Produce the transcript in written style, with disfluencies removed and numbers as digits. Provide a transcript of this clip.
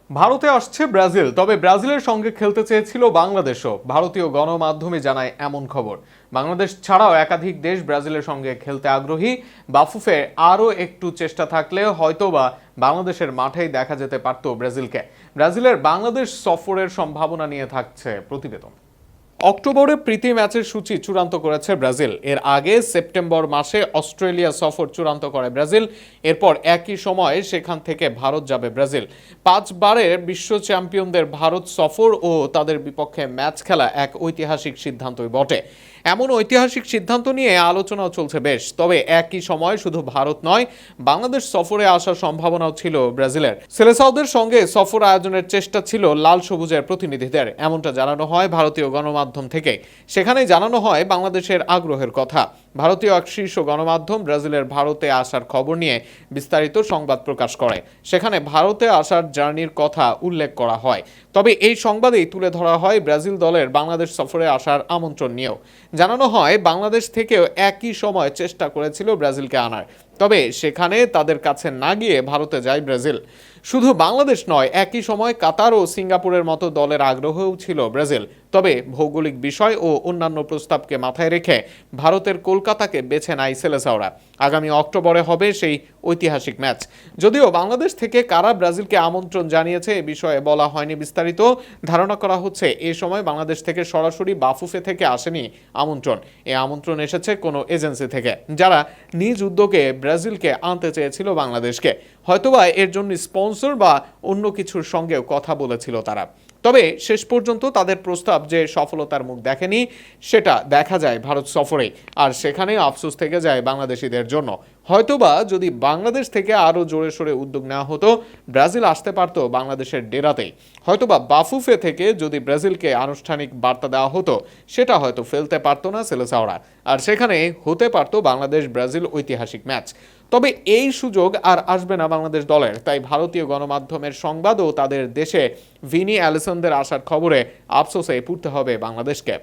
ভারতে আসছে ব্রাজিল, তবে ব্রাজিলের সঙ্গে খেলতে চেয়েছিল বাংলাদেশও। ভারতীয় গণমাধ্যমে জানায় এমন খবর। বাংলাদেশ ছাড়াও একাধিক দেশ ব্রাজিলের সঙ্গে খেলতে আগ্রহী। বাফুফে আরও একটু চেষ্টা থাকলে হয়তোবা বাংলাদেশের মাঠেই দেখা যেতে পারত ব্রাজিলকে। ব্রাজিলের বাংলাদেশ সফরের সম্ভাবনা নিয়ে থাকছে প্রতিবেদন। অক্টোবরে প্রীতি ম্যাচের সূচি চূড়ান্ত করেছে ব্রাজিল। এর আগে সেপ্টেম্বর মাসে অস্ট্রেলিয়া সফর চূড়ান্ত করে ব্রাজিল। এরপর একই সময়ে সেখান থেকে ভারত যাবে ব্রাজিল। 5 বারের বিশ্ব চ্যাম্পিয়নদের ভারত সফর ও তাদের বিপক্ষে ম্যাচ খেলা এক ঐতিহাসিক সিদ্ধান্তই বটে। এমন ঐতিহাসিক সিদ্ধান্ত নিয়ে আলোচনাও চলছে বেশ। তবে একই সময় শুধু ভারত নয়, বাংলাদেশ সফরে আসার সম্ভাবনাও ছিল ব্রাজিলের। সেলেসাওদের সঙ্গে সফর আয়োজনের চেষ্টা ছিল লাল সবুজের প্রতিনিধিদের, এমনটা জানানো হয় ভারতীয় গণমাধ্যম থেকে। সেখানেই জানানো হয় বাংলাদেশের আগ্রহের কথা। ভারতীয় এক শীর্ষ গণমাধ্যম ব্রাজিলের ভারতে আসার খবর নিয়ে বিস্তারিত সংবাদ প্রকাশ করে। সেখানে ভারতে আসার জার্নির কথা উল্লেখ করা হয়। তবে এই সংবাদেই তুলে ধরা হয় ব্রাজিল দলের বাংলাদেশ সফরে আসার আমন্ত্রণ নিয়েও। জানানো হয় বাংলাদেশ থেকেও একই সময় চেষ্টা করেছিল ব্রাজিলকে আনার, তবে সেখানে তাদের কাছে না গিয়ে ভারতে যায় ব্রাজিল। শুধু বাংলাদেশ নয়, একই সময় কাতার ও সিঙ্গাপুরের মতো দলের আগ্রহও ছিল ব্রাজিল। তবে ভৌগোলিক বিষয় ও অন্যান্য প্রস্তাবকে মাথায় রেখে ভারতের কলকাতাকে বেছে নেয় সেলেসাওরা। আগামী অক্টোবরে হবে সেই ঐতিহাসিক ম্যাচ। যদিও বাংলাদেশ থেকে কারা ব্রাজিলকে আমন্ত্রণ জানিয়েছে এ বিষয়ে বলা হয়নি বিস্তারিত। ধারণা করা হচ্ছে এ সময় বাংলাদেশ থেকে সরাসরি বাফুফে থেকে আসেনি আমন্ত্রণ। এই আমন্ত্রণ এসেছে কোনো এজেন্সি থেকে, যারা নিজ উদ্যোগে ব্রাজিলকে আনতে চেয়েছিল বাংলাদেশকে। হয়তোবা এর জন্য স্পন্সর বা অন্য কিছুর সঙ্গেও কথা বলেছিল তারা। তবে শেষ পর্যন্ত তাদের প্রস্তাব যে সফলতার মুখ দেখেনি, সেটা দেখা যায় ভারত সফরে। আর সেখানে আফসোস থেকে যায় বাংলাদেশিদের জন্য। হয়তোবা যদি বাংলাদেশ থেকে আরও জোরে সোরে উদ্যোগ নেওয়া হতো, ব্রাজিল আসতে পারতো বাংলাদেশের ডেরাতেই। হয়তোবা বাফুফে থেকে যদি ব্রাজিলকে আনুষ্ঠানিক বার্তা দেওয়া হতো, সেটা হয়তো ফেলতে পারতো না সেলেসাওরা। আর সেখানে হতে পারতো বাংলাদেশ ব্রাজিল ঐতিহাসিক ম্যাচ। তবে এই সুযোগ আর আসবে না বাংলাদেশ দলের। তাই ভারতীয় গণমাধ্যমের সংবাদ ও তাদের দেশে ভিনি অ্যালিসনদের আসার খবরে আফসোসে পড়তে হবে বাংলাদেশকে।